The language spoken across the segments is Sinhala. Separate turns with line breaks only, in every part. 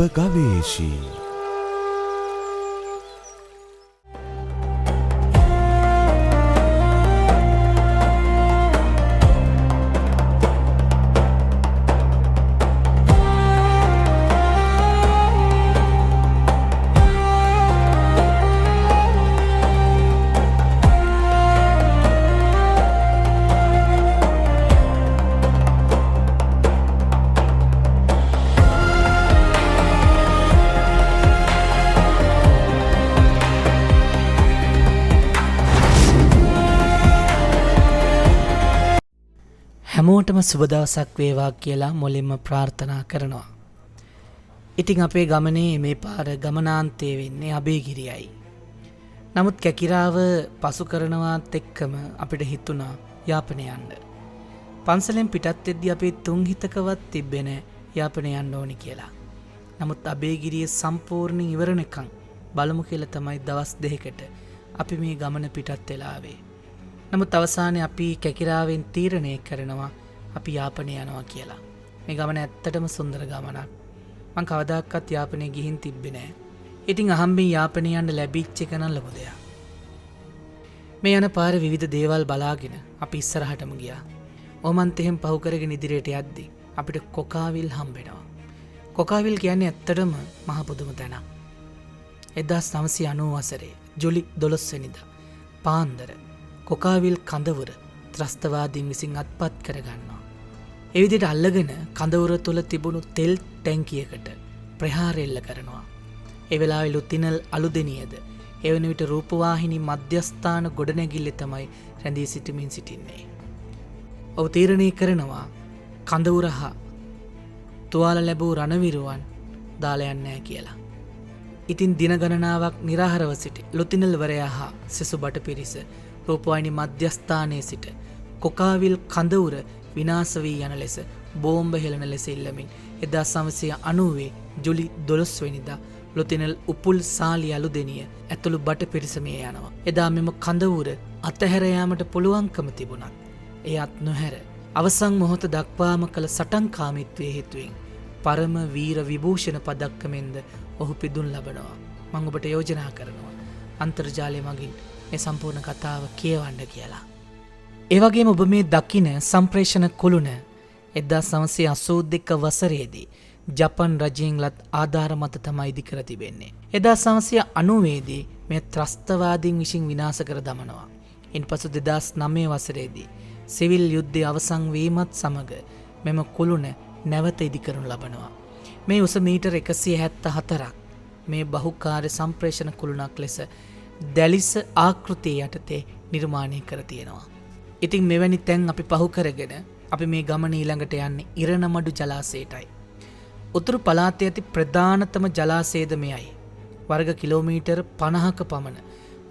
ගවේෂී
හැමෝටම සුබ දවසක් වේවා කියලා මුලින්ම ප්‍රාර්ථනා කරනවා. ඉතින් අපේ ගමනේ මේ පාර ගමනාන්තයේ වෙන්නේ අබේගිරියයි. නමුත් කැකිරාව පසු කරනවත් එක්කම අපිට හිතුණා යාපනය යන්න. පන්සලෙන් පිටත් වෙද්දී අපේ තුන් හිතකවත් තිබ්බේ නැහැ යාපනය යන්න ඕනි කියලා. නමුත් අබේගිරිය සම්පූර්ණ ඉවරනකම් බලමු කියලා තමයි දවස් දෙකකට අපි මේ ගමන පිටත් වෙලා ආවේ. නමුත් අවසානයේ අපි කැකිරාවෙන් තීරණය කරනවා අපි යාපනය යනවා කියලා. මේ ගමන ඇත්තටම සුන්දර ගමනක්. මං කවදාකවත් යාපනය ගිහින් තිබ්බේ නැහැ. ඉතින් අහම්බෙන් යාපනය යන්න ලැබිච්ච එක නම් ලොකු දෙයක්. මේ යන පාරේ විවිධ දේවල් බලාගෙන අපි ඉස්සරහටම ගියා. ඕමන්ත එහෙම පහු කරගෙන ඉදිරියට යද්දී අපිට කොකාවිල් හම්බෙනවා. කොකාවිල් කියන්නේ ඇත්තටම මහ පුදුම තැනක්. 1990 වසරේ ජූලි 12 වෙනිදා පාන්දර කොකාවිල් කඳවුර ත්‍රස්තවාදීන් විසින් අත්පත් කරගන්නවා. ඒ විදිහට අල්ලගෙන කඳවුර තුල තිබුණු තෙල් ටැංකියකට ප්‍රහාර එල්ල කරනවා. ඒ වෙලාවේ ලුතිනල් අලුදෙනියද ඒ වෙන විට රූපවාහිනී මධ්‍යස්ථාන ගොඩනැගිල්ලේ තමයි රැඳී සිටින්නේ. ඔව් තීරණය කරනවා කඳවුර හා තුවාල ලැබූ රණවිරුවන් දාලා යන්නේ නැහැ කියලා. ඉතින් දින ගණනාවක් නිරාහාරව සිටි ලුතිනල් වරයා හා සෙසු බට පිරිස රූපවාහිනී මධ්‍යස්ථානයේ සිට කොකාවිල් කඳවුර විනාශ වී යන ලෙස බෝම්බ හෙළන ලෙස ඉල්ලමින් 1990 ජූලි 12 වෙනිදා ලුතිනල් උපුල් සාලි අලුදෙනිය ඇතුළු බට පිරිස මේ යනවා. එදා මෙම කඳවුර අතහැර යාමට පුළුවන්කම තිබුණත් එය අත් නොහැර අවසන් මොහොත දක්වාම කළ සටන්කාමීත්වයේ හේතුවෙන් පරම වීර විභූෂණ පදක්කමෙන්ද ඔහු පිදුම් ලබනවා. මම ඔබට යෝජනා කරනවා අන්තර්ජාලය මගින් මේ සම්පූර්ණ කතාව කියවන්න කියලා. ඒ වගේම ඔබ මේ දකින සම්ප්‍රේෂණ කුළුණ 1982 වසරේදී ජපන් රජයෙන් ලත් ආධාර මත තමයි ඉදි කර තිබෙන්නේ. 1990 දී මේ ත්‍රස්තවාදීන් විසින් විනාශ කර දමනවා. ඉන්පසු 2009 වසරේදී සිවිල් යුද්ධය අවසන් වීමත් සමග මෙම කුළුණ නැවත ඉදි කරනු ලබනවා. මේ උස මීටර් 174ක් මේ බහුකාර්ය සම්ප්‍රේෂණ කුළුණක් ලෙස දැලිස ආකෘතිය යටතේ නිර්මාණය කර තියෙනවා. ඉතින් මෙවැනි තැන් අපි පහු කරගෙන අපි මේ ගමන ඊළඟට යන්නේ ඉරණමඩු ජලාශයටයි. උතුරු පළාතේ ඇති ප්‍රධානතම ජලාශයද මෙයයි. වර්ග කිලෝමීටර් 50ක පමණ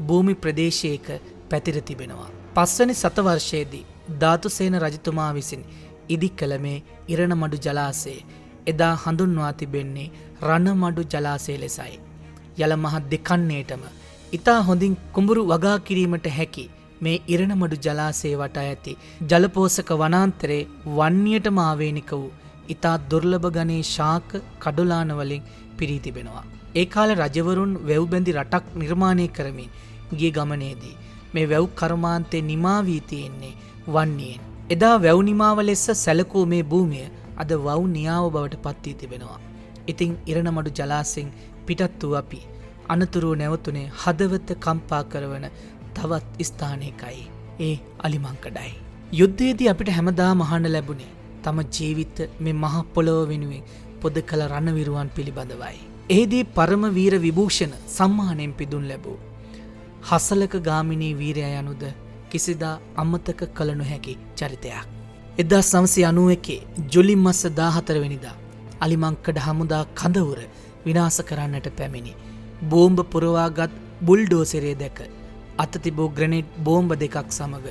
භූමි ප්‍රදේශයක පැතිර තිබෙනවා. 5 වෙනි සතවර්ෂයේදී ධාතුසේන රජතුමා විසින් ඉදි කළ මේ ඉරණමඩු ජලාශය එදා හඳුන්වා තිබෙන්නේ රණමඩු ජලාශය ලෙසයි. යල මහ දෙකන්නේටම ඉතා හොඳින් කුඹුරු වගා කිරීමට හැකි මේ ඉරණමඩු ජලාශය වටා ඇති ජලපෝෂක වනාන්තරයේ වන්නියටම ආවේනික වූ ඉතා දුර්ලභ ගණයේ ශාක කඩොලාන වලින් පිරී තිබෙනවා. ඒ කාලේ රජවරුන් වැව් බැඳි රටක් නිර්මාණය කරමින් ගිය ගමනේදී මේ වැව් කර්මාන්තේ නිමා වී තියෙන්නේ වන්නියෙන්. එදා වැව් නිමාව ලෙස සැලකූ මේ භූමිය අද වව් නියාව බවට පත් වී තිබෙනවා. ඉතින් ඉරණමඩු ජලාශයෙන් පිටත් වූ අපි අනතුරු නැවතුනේ හදවත කම්පා කරවන තවත් ස්ථානයකයි. ඒ අලිමංකඩයි. යුද්ධයේදී අපිට හැමදාම අහන්න ලැබුණේ තම ජීවිත මේ මහ පොළොව වෙනුවෙන් පොද කළ රණවිරුවන් පිළිබඳවයි. එහිදී පරම වීර විභූෂණ සම්මානයෙන් පිදුම් ලැබූ හසලක ගාමිණී වීරයා යනුද කිසිදා අමතක කළ නොහැකි චරිතයක්. 1991 ජූලි මාස 14 වෙනිදා අලිමංකඩ හමුදා කඳවුර විනාශ කරන්නට පැමිණි බෝම්බ පුරවාගත් බුල්ඩෝසරය දැක අත තිබූ ග්‍රනේඩ් බෝම්බ දෙකක් සමග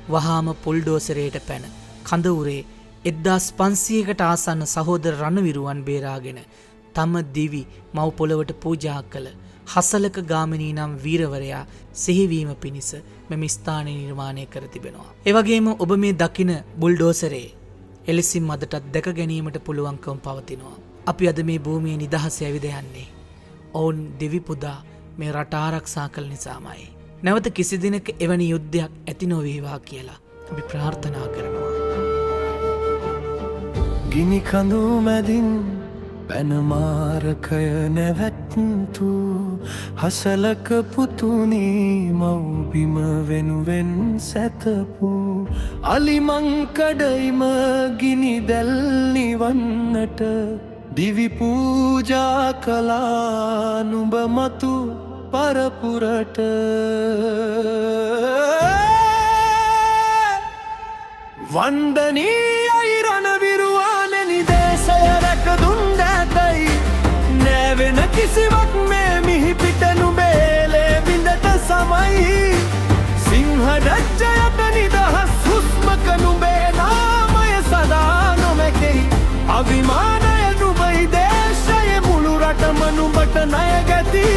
වහාම පුල්ඩෝසරයට පැන කඳවුරේ 1500කට ආසන්න සහෝදර රණවිරුවන් බේරාගෙන තම දිවි මව් පොළවට පූජා කළ හසලක ගාමිණී නම් වීරවරයා සිහිවීම පිණිස මෙම ස්ථානය නිර්මාණය කර තිබෙනවා. ඒ වගේම ඔබ මේ දකින බුල්ඩෝසරේ එලෙසින් අදටත් දැක ගැනීමට පුළුවන්කම පවතිනවා. අපි අද මේ භූමියේ නිදහසේ ඇවිද යන්නේ ඔවුන් දෙවි පුදා මේ රට ආරක්ෂා කළ නිසාමයි. නැවත කිසි දිනක එවැනි යුද්ධයක් ඇති නොවේවා කියලා අපි ප්‍රාර්ථනා කරනවා.
ගිනි කඳු මැදින් පැනමාරකය නැවැත්තු හසලක පුතුනි මව්බිම වෙනුවෙන් සැතපු අලිමංකඩයිම ගිනි දැල් නිවන්නට දිවි පූජා කළා නුඹ මතු පරපුරට. වන්දනීයයි රණවිරුවානෙනි දේශය රැක දුන් දැතයි නෑවෙන කිසිවක් මේ මිහිපිට නුඹේලේ විඳට සමයි. සිංහරජ්ජයට නිදහස් හුස්මක නුඹේ නාමය සදා නොමැකෙයි. අභිමානය නුඹයි දේශය මුළු රටම නුඹට ණයගැති.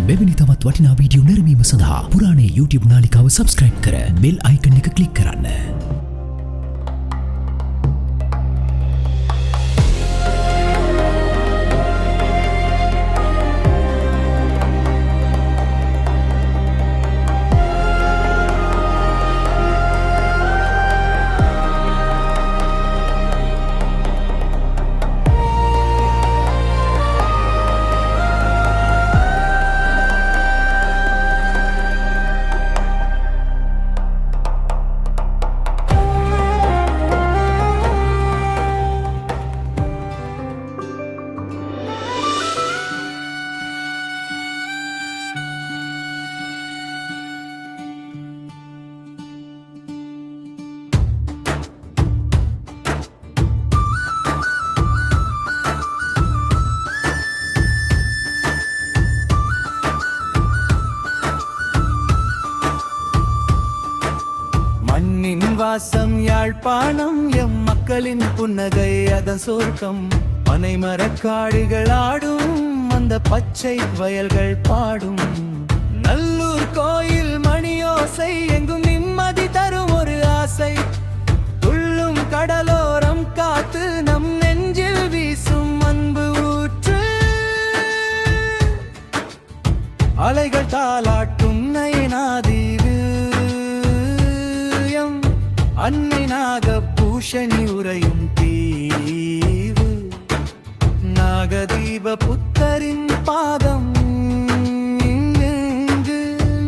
මෙවැනි තවත් වටිනා වීඩියෝ නැරඹීම සඳහා පුරාණේ YouTube නාලිකාව සබස්ක්‍රයිබ් කර බෙල් අයිකන් එක ක්ලික් කරන්න.
மண்ணின் வாசம் யாழ்ப்பாணம் எம் மக்களின் புன்னகை அதன் சொர்க்கம். பனைமரக்காடுகள் ஆடும் அந்த பச்சை வயல்கள் பாடும். நல்லூர் கோயில் மணியோசை எங்கும் நிம்மதி தரும் ஒரு ஆசை. துள்ளும் கடலோரம் காத்து நம் நெஞ்சில் வீசும் அன்பு ஊற்று. அலைகள் தாளாட்டும் நயனாதீவு அன்னை நாகபூஷணி உறையும் தீவு. நாகதீப புத்தரின் பாதம் இங்கு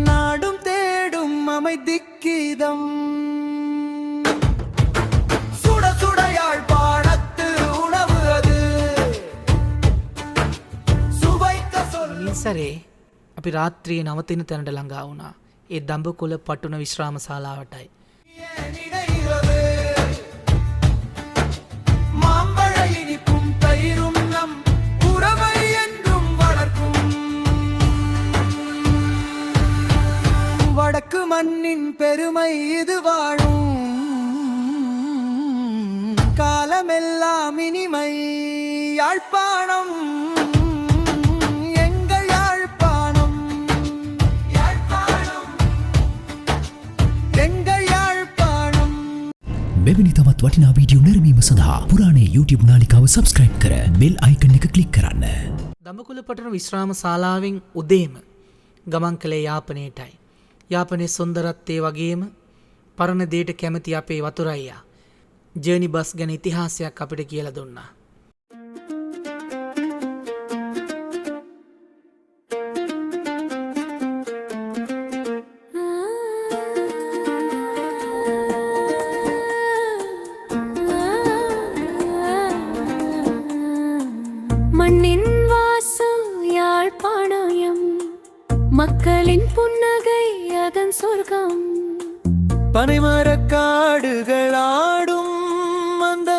நாடும் தேடும் அமைதிக்கீதம். சுட சுட யாழ்ப்பாணத்து உணவு அது சுவைக்க சொல்.
නිසරේ අපි රාත්‍රියේ නවතින තැනට ළඟා වුණා. ඒ දඹකොළ පටුන විශ්‍රාම ශාලාවටයි.
வடக்கு மண்ணின் பெருமை இது வாழும் காலமெல்லாம் இனிமை. யாழ்ப்பாணம் எங்கள் யாழ்ப்பாணம். யாழ்ப்பாணம் எங்கள் யாழ்ப்பாணம்.
මෙවැනි තවත් වටිනා වීඩියෝ නැරඹීම සඳහා පුරාණේ YouTube නාලිකාව සබස්ක්‍රයිබ් කර බෙල් අයිකන් එක ක්ලික් කරන්න.
දඹකොළ පටුන විශ්‍රාම ශාලාවෙන් උදේම ගමන් කළේ යාපනයටයි. යාපනයේ සුන්දරත්වයේ වගේම පරණ දේට කැමති අපේ වතුරයියා ජර්නි බස් ගැන ඉතිහාසයක් අපිට කියලා දුන්නා.
மண்ணின் வாசம் யாழ்ப்பாணம் மக்களின் புன்னகை அதன் சொர்க்கம்.
பனைமரக்காடுகள் ஆடும் அந்த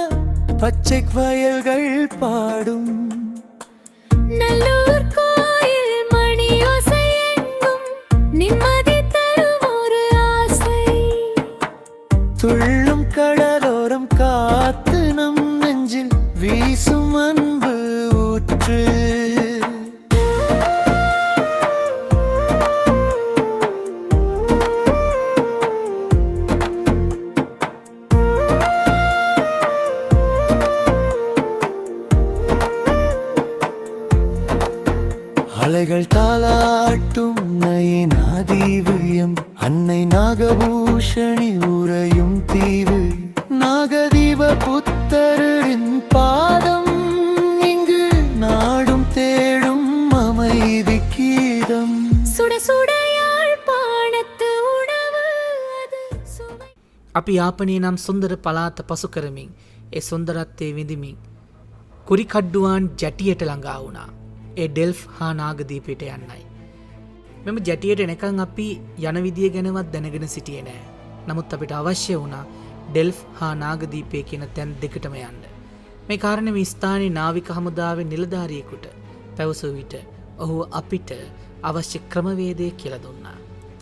பச்சை வயல்கள் பாடும்.
நல்லூர் கோயில் மணியோசை எங்கும் நிம்மதி தரும் ஒரு ஆசை.
துள்ளும் கடலோரம் காத்து நம் நெஞ்சில் வீசும் அன்பு ஊற்று. அலைகள் தாளாட்டும் நயனாதீவியம் அன்னை நாகபூஷணி உறையும் தீவு நாகதீப புத்தரின் பாதம் இங்கு நாடும் தேடும் அமைதி கீதம்
சுட சுட யாழ்ப்பாணத்து உணவு அது சுவை
අපි යාපනයේ නම් සුන්දර පලාත පසු කරමින් ඒ සුන්දරත්වයේ විඳිමින් කුරිකඩ්ඩුවාන් ජැටියට ළඟා වුණා. ඒ ඩෙල්ෆ් හා නාගදීපයට යන්නයි. මෙම ජැටියට එනකන් අපි යන විදිය ගැනවත් දැනගෙන සිටියේ නෑ. නමුත් අපිට අවශ්‍ය වුණා ඩෙල්ෆ් හා නාගදීපය කියන තැන් දෙකටම යන්න. මේ කාරණේ මේ ස්ථානයේ නාවික හමුදාවේ නිලධාරියෙකුට පැවසු විට ඔහු අපිට අවශ්‍ය ක්‍රමවේදය කියලා දුන්නා.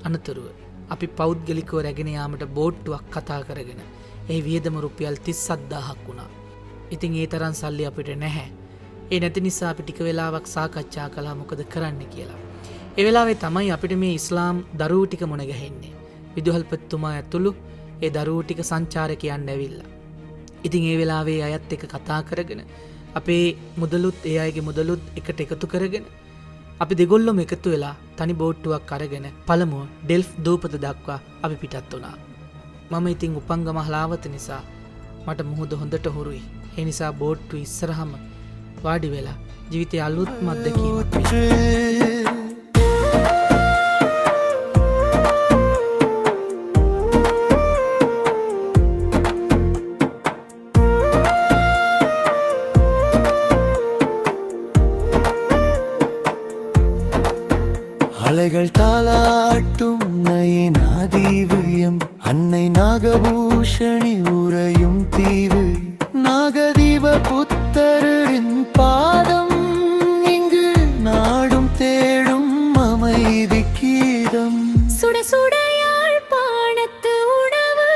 අනතුරුව අපි පෞද්ගලිකව රැගෙන යාමට බෝට්ටුවක් කතා කරගෙන ඒ වියදම රුපියල් 37000ක් වුණා. ඉතින් ඒ තරම් සල්ලි අපිට නැහැ. ඒ නැති නිසා අපි ටික වෙලාවක් සාකච්ඡා කළා මොකද කරන්න කියලා. ඒ වෙලාවේ තමයි අපිට මේ ඉස්ලාම් දරුවෝ ටික මුණ ගැහෙන්නේ. විදුහල්පතිතුමා ඇතුළු ඒ දරුවෝ ටික සංචාරකයන් ඇවිල්ලා. ඉතින් ඒ වෙලාවේ අයත් එක්ක කතා කරගෙන අපේ මුදලුත් ඒ අයගේ මුදලුත් එකට එකතු කරගෙන අපි දෙගොල්ලොම එකතු වෙලා තනි බෝට්ටුවක් අරගෙන පළමුව ඩෙල්ෆ් දූපත දක්වා අපි පිටත් වුණා. මම ඉතින් උපංගම හලාවත නිසා මට මුහුද හොඳට හුරුයි. ඒ නිසා බෝට්ටු ඉස්සරහම වාඩි වෙලා ජීවිතයේ අලුත්ම අත්දැකීමක්
அலைகள் தாளாட்டும் நயனாதீவியம் அன்னை நாகபூஷணி உறையும் தீவு நாகதீப புத்தரின் பாதம் இங்கு நாடும் தேடும் அமைதி கீதம்
சுட சுட யாழ்ப்பாணத்து உணவு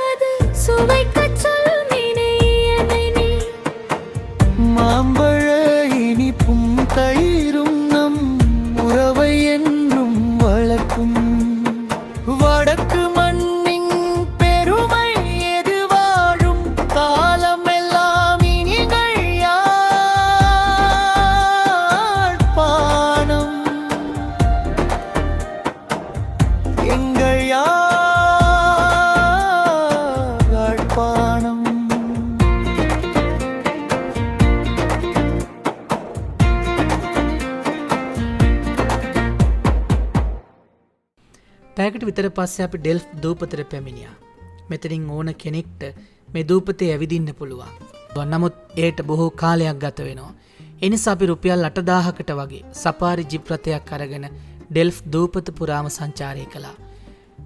அது சுவைக்கச் சொல்மினை என்னை நீ
மாம்பழ இனிப்பும் தயிரும் நம் உறவை என்றும் வளர்க்கும் வடக்கு மண்ணின் பெருமை எது வாழும் காலமெல்லாம் இனிகள் யாழ்ப்பாணம் எங்கள் யாழ்ப்பாணம்
පැයකට විතර පස්සේ අපි ඩෙල්ෆ් දූපතට පැමිණියා. මෙතනින් ඕන කෙනෙක්ට මේ දූපතේ ඇවිදින්න පුළුවන්. නමුත් ඒට බොහෝ කාලයක් ගත වෙනවා. ඒ නිසා අපි රුපියල් 8000කට වගේ සපාරි ජිප් රථයක් අරගෙන ඩෙල්ෆ් දූපත පුරාම සංචාරය කළා.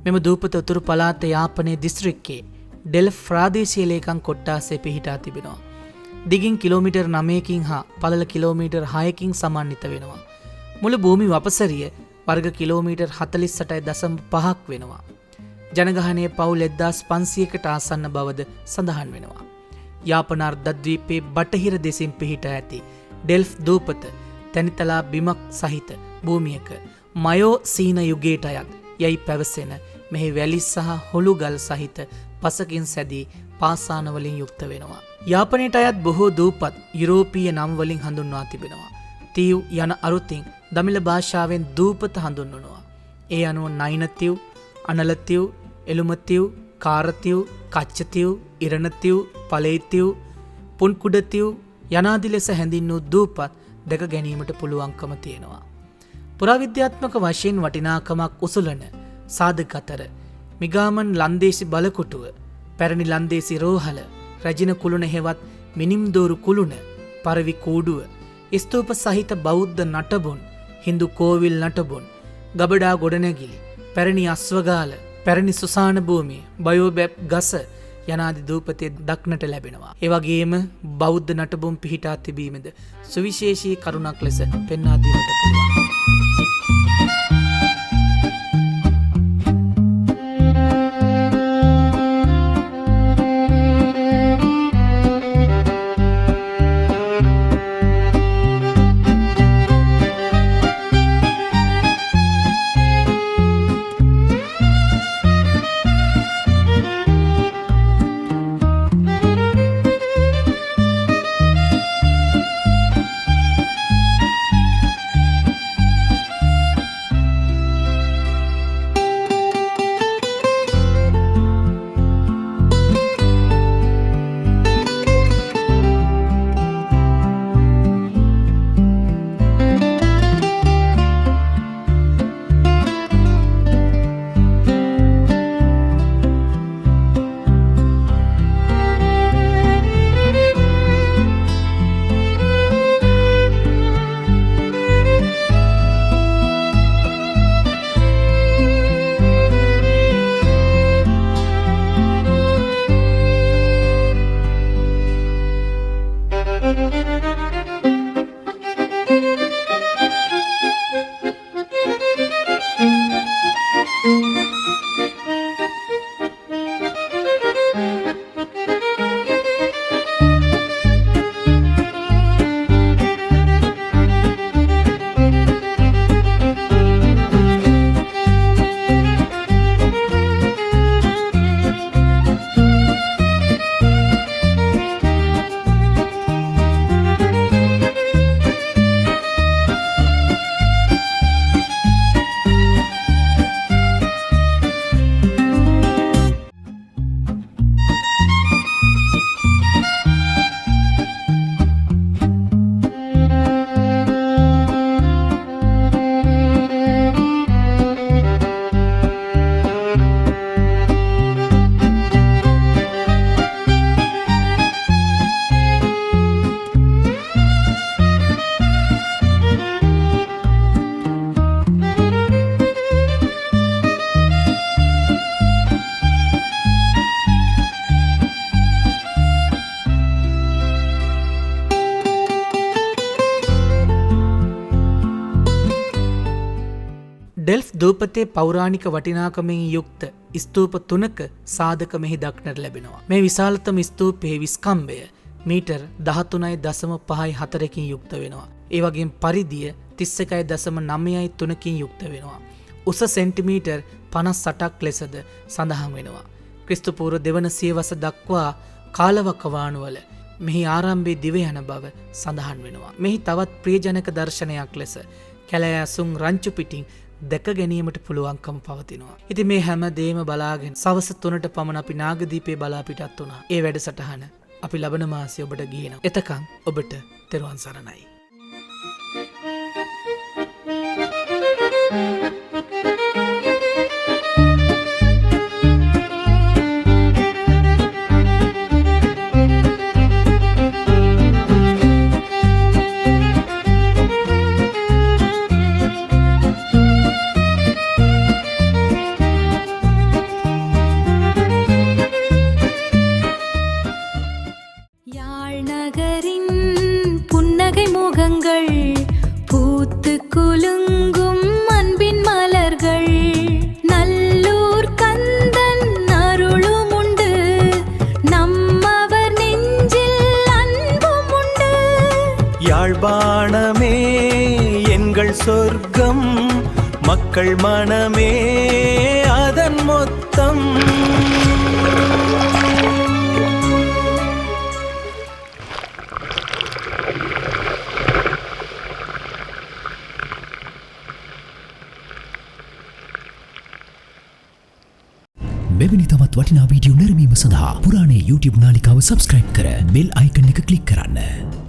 මෙම දූපත උතුරු පළාත යාපනයේ දිස්ත්‍රික්කයේ ඩෙල්ෆ් ප්‍රාදේශීය ලේකම් කොට්ටාසේ පිහිටා තිබෙනවා. දිගින් කිලෝමීටර් 9කින් හා පළල කිලෝමීටර් 6කින් සමන්විත වෙනවා. මුළු භූමි වපසරිය වර්ග කිලෝමීටර් 48.5ක් වෙනවා. ජනගහනය පවුල් 1500කට ආසන්න බවද සඳහන් වෙනවා. යාපන අර්ධද්වීපයේ බටහිර දෙසින් පිහිටා ඇති ඩෙල්ෆ් දූපත තැනිතලා බිමක් සහිත භූමියක මයෝ සීන යුගයට අයත් යයි පැවසෙන මෙහි වැලි සහ හොළු ගල් සහිත පසකින් සැදී පාසාන වලින් යුක්ත වෙනවා. යාපනයට අයත් බොහෝ දූපත් යුරෝපීය නම් වලින් හඳුන්වා තිබෙනවා. තීව් යන අරුතින් දමිළ භාෂාවෙන් දූපත හඳුන්වනවා. ඒ අනුව නයිනතිව්, අනලතිව්, එළුමතිව්, කාරතිව්, කච්චතිව්, ඉරණතිව්, පලේතිව්, පුන්කුඩතිව් යනාදි ලෙස හැඳින්වූ දූපත් දැක ගැනීමට පුළුවන්කම තියෙනවා. පුරාවිද්‍යාත්මක වශයෙන් වටිනාකමක් උසුලන සාධක අතර මිගාමන් ලන්දේසි බලකොටුව, පැරණි ලන්දේසි රෝහල, රැජින කුළුණ හෙවත් මිනිම්දෝරු කුළුණ, පරවි කූඩුව, ස්තූප සහිත බෞද්ධ නටබුන්, හින්දු කෝවිල් නටබුන්, ගබඩා ගොඩනැගිලි, පැරණි අස්වගාල, පැරණි සුසාන භූමිය, බයෝබැබ් ගස යනාදි දූපතේ දක්නට ලැබෙනවා. ඒ වගේම බෞද්ධ නටබුන් පිහිටා තිබීමද සුවිශේෂී කරුණක් ලෙස පෙන්වා දීමට පුළුවන්. ඩෙල්ෆ් දූපතේ පෞරාණික වටිනාකමින් යුක්ත ස්තූප 3ක සාධක මෙහි දක්නට ලැබෙනවා. මේ විශාලතම ස්තූපයේ විස්කම්භය මීටර් 13.54කින් යුක්ත වෙනවා. ඒ වගේම පරිධිය 31.93කින් යුක්ත වෙනවා. උස සෙන්ටිමීටර් 58ක් ලෙසද සඳහන් වෙනවා. ක්‍රිස්තු පූර්ව දෙවන සියවස දක්වා කාලවකවානුවල මෙහි ආරම්භයේ දිව යන බව සඳහන් වෙනවා. මෙහි තවත් ප්‍රියජනක දර්ශනයක් ලෙස කැලෑසුන් රංචු පිටින් දැක ගැනීමට පුළුවන්කම පවතිනවා. ඉතින් මේ හැම දේම බලාගෙන සවස 3ට පමණ අපි නාගදීපේ බලා පිටත් වුණා. ඒ වැඩසටහන අපි ලබන මාසයේ ඔබට ගේනවා. එතකන් ඔබට තෙරුවන් සරණයි.
யாழ்ப்பாணமே எங்கள் சொர்க்கம் மக்கள் மனமே அதன் மொத்தம்.
මෙවැනි තවත් වටිනා වීඩියෝ නැරඹීම සඳහා පුරාණේ YouTube නාලිකාව සබස්ක්‍රයිබ් කර බෙල් අයිකන් එක ක්ලික් කරන්න.